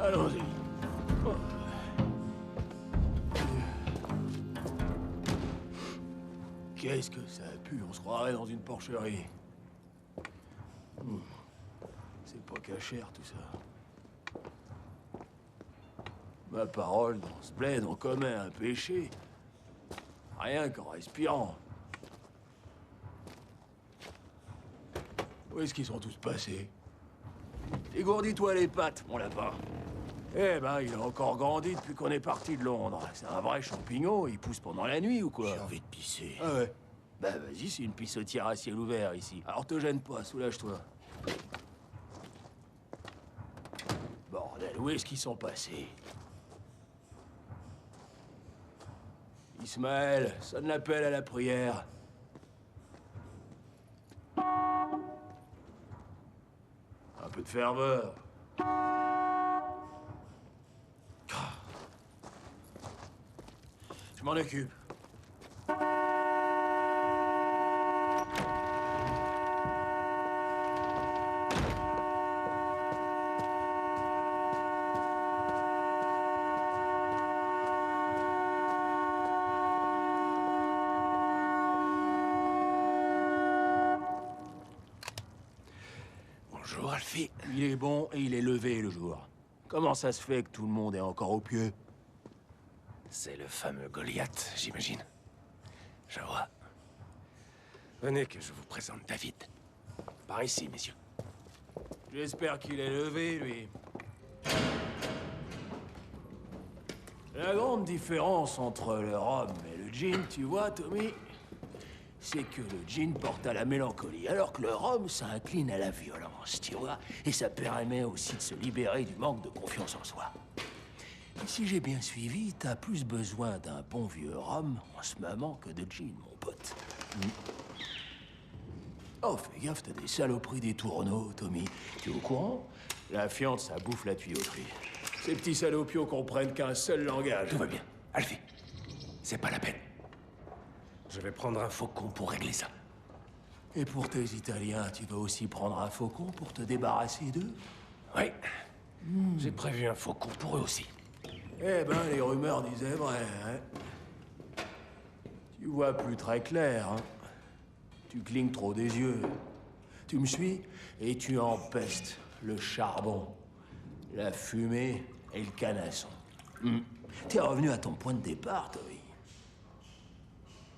Allons-y. Qu'est-ce que ça pue? On se croirait dans une porcherie. C'est pas cachère, tout ça. Ma parole, dans ce bled, on commet un péché. Rien qu'en respirant. Où est-ce qu'ils sont tous passés? Dégourdis-toi les pattes, mon lapin. Eh ben, il a encore grandi depuis qu'on est parti de Londres. C'est un vrai champignon, il pousse pendant la nuit ou quoi? J'ai envie de pisser. Ah ouais? Bah vas-y, c'est une pissotière à ciel ouvert ici. Alors te gêne pas, soulage-toi. Bordel, où est-ce qu'ils sont passés? Ismaël, sonne l'appel à la prière. Un peu de ferveur. Je m'en occupe. Bonjour, Alfie. Il est bon et il est levé le jour. Comment ça se fait que tout le monde est encore au pieu? C'est le fameux Goliath, j'imagine. Je vois. Venez que je vous présente David. Par ici, messieurs. J'espère qu'il est levé, lui. La grande différence entre le rhum et le gin, tu vois, Tommy, c'est que le gin porte à la mélancolie, alors que le rhum, ça incline à la violence, tu vois. Et ça permet aussi de se libérer du manque de confiance en soi. Et si j'ai bien suivi, t'as plus besoin d'un bon vieux rhum en ce moment que de gin, mon pote. Oh, fais gaffe, t'as des saloperies des tourneaux, Tommy. Tu es au courant? La fiente, ça bouffe la tuyauterie. Ces petits salopios comprennent qu'un seul langage. Tout va bien. Alfie, c'est pas la peine. Je vais prendre un faucon pour régler ça. Et pour tes Italiens, tu vas aussi prendre un faucon pour te débarrasser d'eux? Oui. J'ai prévu un faucon pour eux aussi. Eh ben, les rumeurs disaient vrai, hein? Tu vois plus très clair, hein? Tu clignes trop des yeux. Tu me suis et tu empestes le charbon, la fumée et le canasson. T'es revenu à ton point de départ, Tommy.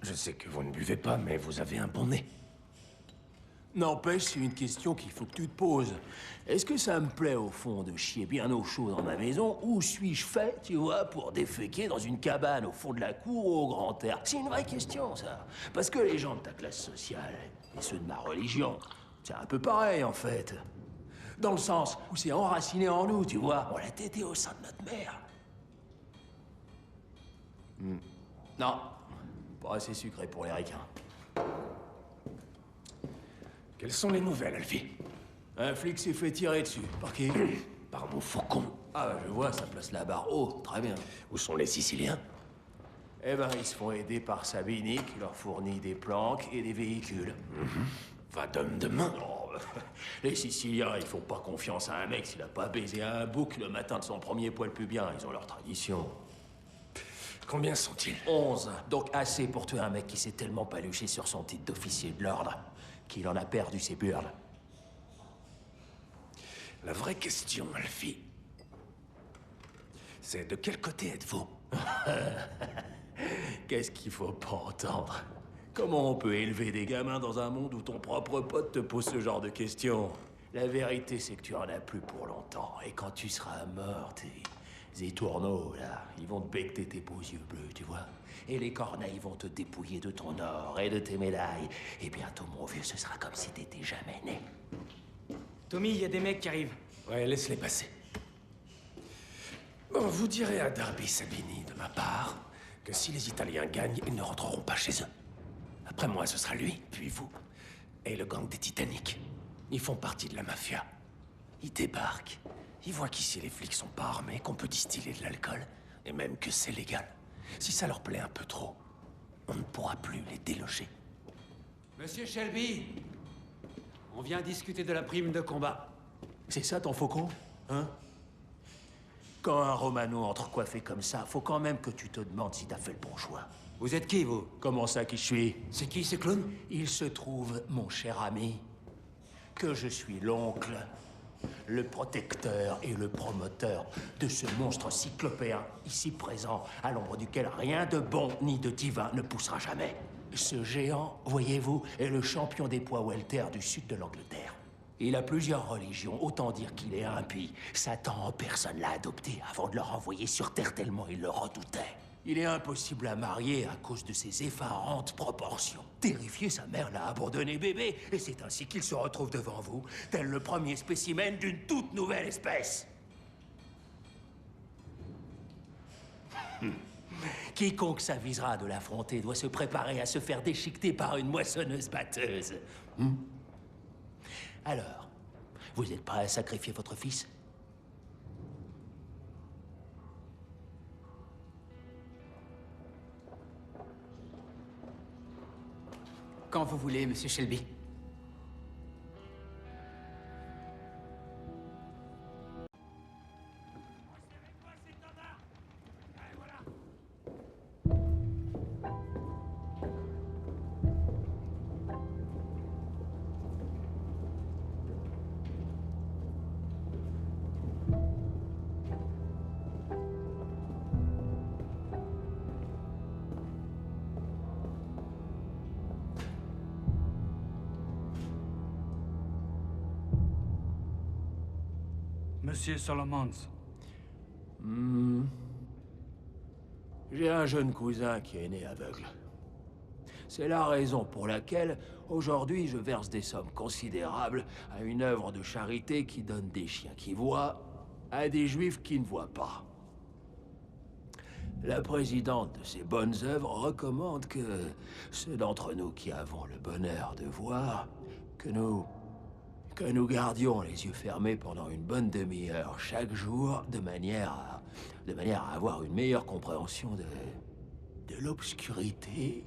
Je sais que vous ne buvez pas, mais vous avez un bon nez. N'empêche, c'est une question qu'il faut que tu te poses. Est-ce que ça me plaît, au fond, de chier bien au chaud dans ma maison, ou suis-je fait, tu vois, pour déféquer dans une cabane au fond de la cour ou au grand air? C'est une vraie question, ça. Parce que les gens de ta classe sociale, et ceux de ma religion, c'est un peu pareil, en fait. Dans le sens où c'est enraciné en nous, tu vois. On l'a tété au sein de notre mère. Non, pas assez sucré pour les ricains. Quelles sont les nouvelles, Alfie? Un flic s'est fait tirer dessus. Par qui? Par mon faucon. Ah, bah, je vois, ça place la barre haut. Très bien. Où sont les Siciliens? Eh ben, ils se font aider par Sabini, qui leur fournit des planques et des véhicules. Va d'homme de main. Oh, les Siciliens, ils font pas confiance à un mec s'il a pas baisé un bouc le matin de son premier poil pubien. Ils ont leur tradition. Combien sont-ils? 11. Donc assez pour tuer un mec qui s'est tellement paluché sur son titre d'officier de l'ordre qu'il en a perdu ses burles. La vraie question, Alfie, c'est de quel côté êtes-vous? Qu'est-ce qu'il faut pas entendre? Comment on peut élever des gamins dans un monde où ton propre pote te pose ce genre de questions? La vérité, c'est que tu en as plus pour longtemps. Et quand tu seras mort, tes étourneaux, là, ils vont te becqueter tes beaux yeux bleus, tu vois? Et les corneilles vont te dépouiller de ton or et de tes médailles. Et bientôt, mon vieux, ce sera comme si t'étais jamais né. Tommy, il y a des mecs qui arrivent. Ouais, laisse-les passer. Bon, vous direz à Darby Sabini, de ma part, que si les Italiens gagnent, ils ne rentreront pas chez eux. Après moi, ce sera lui, puis vous, et le gang des Titanic. Ils font partie de la mafia. Ils débarquent. Ils voient qu'ici, les flics sont pas armés, qu'on peut distiller de l'alcool, et même que c'est légal. Si ça leur plaît un peu trop, on ne pourra plus les déloger. Monsieur Shelby, on vient discuter de la prime de combat. C'est ça ton faucon? Hein? Quand un Romano entre coiffé comme ça, faut quand même que tu te demandes si t'as fait le bon choix. Vous êtes qui, vous? Comment ça qui je suis? C'est qui, ce clown? Il se trouve, mon cher ami, que je suis l'oncle, le protecteur et le promoteur de ce monstre cyclopéen, ici présent, à l'ombre duquel rien de bon ni de divin ne poussera jamais. Ce géant, voyez-vous, est le champion des poids welter du sud de l'Angleterre. Il a plusieurs religions, autant dire qu'il est impie. Satan en personne l'a adopté avant de le renvoyer sur Terre tellement il le redoutait. Il est impossible à marier à cause de ses effarantes proportions. Terrifié, sa mère l'a abandonné bébé, et c'est ainsi qu'il se retrouve devant vous, tel le premier spécimen d'une toute nouvelle espèce. Quiconque s'avisera de l'affronter doit se préparer à se faire déchiqueter par une moissonneuse-batteuse. Alors, vous êtes prêt à sacrifier votre fils? Quand vous voulez, monsieur Shelby. Monsieur Solomons. J'ai un jeune cousin qui est né aveugle. C'est la raison pour laquelle, aujourd'hui, je verse des sommes considérables à une œuvre de charité qui donne des chiens qui voient à des juifs qui ne voient pas. La présidente de ces bonnes œuvres recommande que ceux d'entre nous qui avons le bonheur de voir, que nous gardions les yeux fermés pendant une bonne demi-heure chaque jour, de manière à avoir une meilleure compréhension de l'obscurité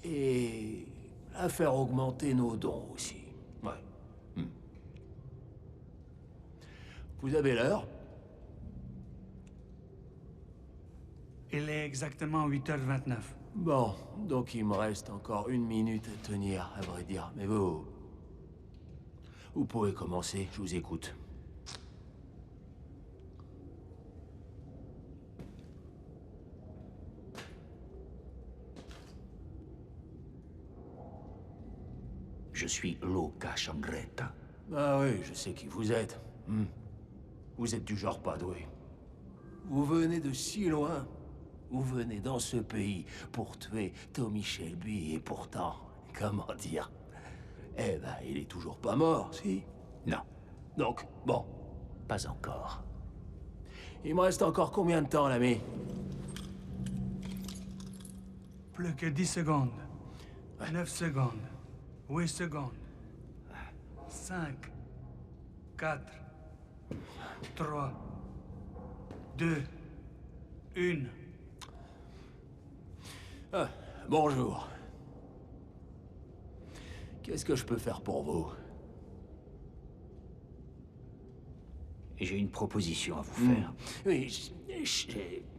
et à faire augmenter nos dons aussi. Ouais. Vous avez l'heure? Il est exactement 8h29. Bon, donc il me reste encore 1 minute à tenir, à vrai dire. Mais vous pouvez commencer, je vous écoute. Je suis Luca Changretta. Ah oui, je sais qui vous êtes. Vous êtes du genre pas doué. Vous venez de si loin. Vous venez dans ce pays pour tuer Tommy Shelby et pourtant, comment dire... Eh ben, il est toujours pas mort, si? Non, Donc, bon, pas encore. il me reste encore combien de temps, l'ami? Plus que 10 secondes. 9 secondes. 8 secondes. 5, 4, 3, 2, 1. Ah, bonjour. Qu'est-ce que je peux faire pour vous? J'ai une proposition à vous faire. Oui,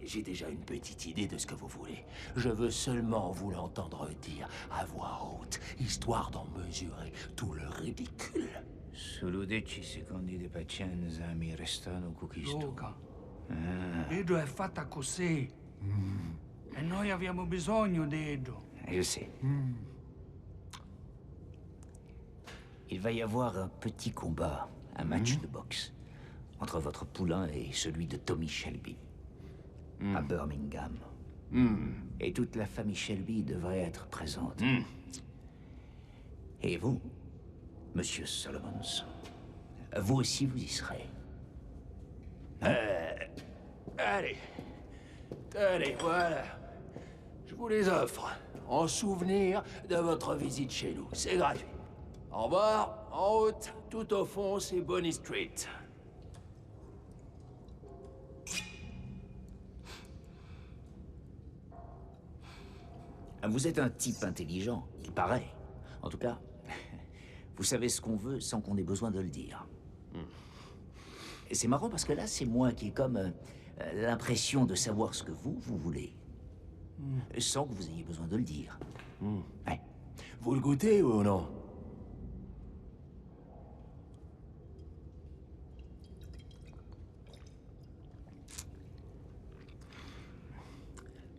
j'ai déjà une petite idée de ce que vous voulez. Je veux seulement vous l'entendre dire à voix haute, histoire d'en mesurer tout le ridicule. Solo 10 secondi di pazienza mi restano conquisto. Luca. Edo è fatta così. E noi abbiamo bisogno di Edo. Je sais. Il va y avoir un petit combat, un match de boxe, entre votre poulain et celui de Tommy Shelby, à Birmingham. Et toute la famille Shelby devrait être présente. Et vous, Monsieur Solomons, vous aussi vous y serez. Allez, tenez, voilà. Je vous les offre, en souvenir de votre visite chez nous. C'est gratuit. En bas, en haut, tout au fond, c'est Bonnie Street. Vous êtes un type intelligent, il paraît. En tout cas, vous savez ce qu'on veut sans qu'on ait besoin de le dire. Et c'est marrant parce que là, c'est moi qui ai comme l'impression de savoir ce que vous voulez. Sans que vous ayez besoin de le dire. Ouais. Vous le goûtez ou non?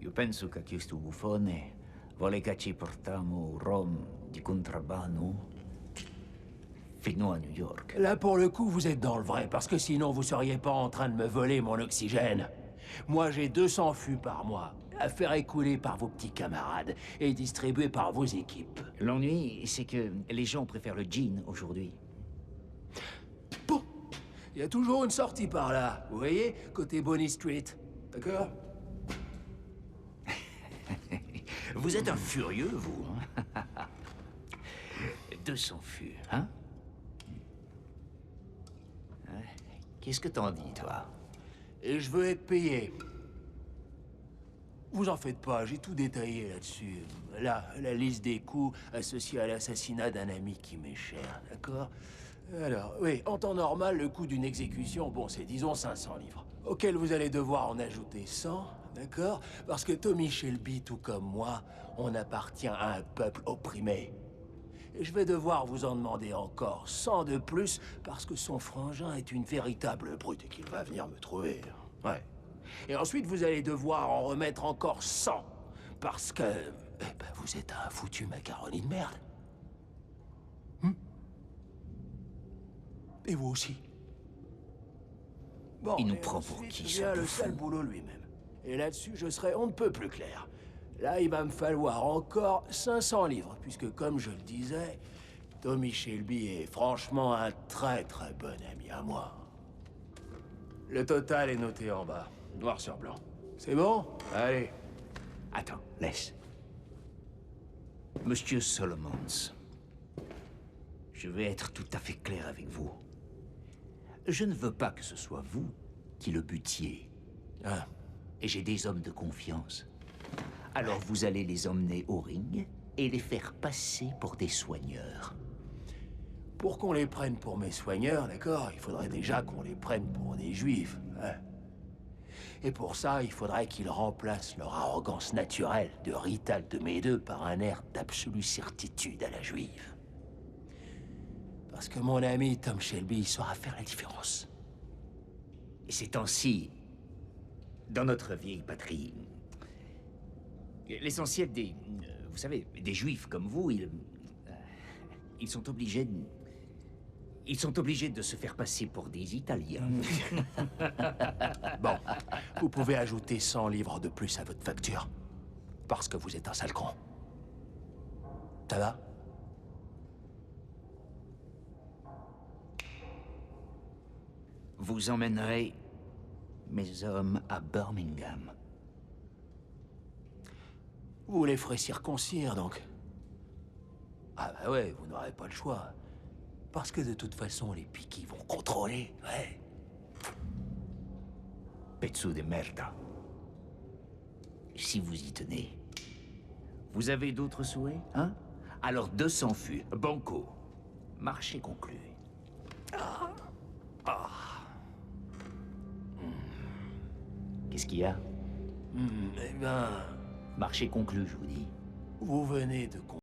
Io penso che questo buffone vuole che ci portiamo rum di contrabbando fino a New York. Là, pour le coup, vous êtes dans le vrai, parce que sinon, vous seriez pas en train de me voler mon oxygène. Moi, j'ai 200 fûts par mois, à faire écouler par vos petits camarades et distribuer par vos équipes. L'ennui, c'est que les gens préfèrent le gin aujourd'hui. Bon, il y a toujours une sortie par là, vous voyez, côté Bonnie Street, d'accord? Vous êtes un furieux, vous, hein? 200 fûts, hein? Ouais. Qu'est-ce que t'en dis, toi? Et je veux être payé. Vous en faites pas, j'ai tout détaillé là-dessus. Là, la liste des coûts associés à l'assassinat d'un ami qui m'est cher, d'accord? Alors, oui, en temps normal, le coût d'une exécution, bon, c'est disons 500 livres. Auquel vous allez devoir en ajouter 100, d'accord? Parce que Tommy Shelby, tout comme moi, on appartient à un peuple opprimé. Et je vais devoir vous en demander encore 100 de plus, parce que son frangin est une véritable brute et qu'il va venir me trouver. Ouais. Et ensuite, vous allez devoir en remettre encore 100, parce que... eh ben, vous êtes un foutu macaroni de merde. Et vous aussi. Bon, Il nous et prend pour ensuite qui, vient ce le sale bouffon? boulot lui-même. Et là-dessus, je serai on ne peut plus clair. Là, il va me falloir encore 500 livres, puisque comme je le disais, Tommy Shelby est franchement un très très bon ami à moi. Le total est noté en bas, noir sur blanc. C'est bon? Allez. Attends, laisse. Monsieur Solomons, je vais être tout à fait clair avec vous. Je ne veux pas que ce soit vous qui le butiez. Ah. Et j'ai des hommes de confiance. Alors vous allez les emmener au ring et les faire passer pour des soigneurs. Pour qu'on les prenne pour mes soigneurs, d'accord, il faudrait déjà qu'on les prenne pour des juifs. Hein. Et pour ça, il faudrait qu'ils remplacent leur arrogance naturelle de Rital de Médeux par un air d'absolue certitude à la juive. Parce que mon ami Tom Shelby saura faire la différence. Et ces temps-ci, dans notre vieille patrie, l'essentiel des... vous savez, des juifs comme vous, ils sont obligés de... Ils sont obligés de se faire passer pour des Italiens. Bon, vous pouvez ajouter 100 livres de plus à votre facture. Parce que vous êtes un sale con. Ça va? Vous emmènerez mes hommes à Birmingham. Vous les ferez circoncire, donc. Ah bah ouais, vous n'aurez pas le choix. Parce que de toute façon, les piquis vont contrôler, ouais. Pezzo de merda. Si vous y tenez. Vous avez d'autres souhaits, hein? Alors 200 fûts, banco. Marché conclu. Qu'est-ce qu'il y a? Eh ben, Marché conclu, je vous dis. vous venez de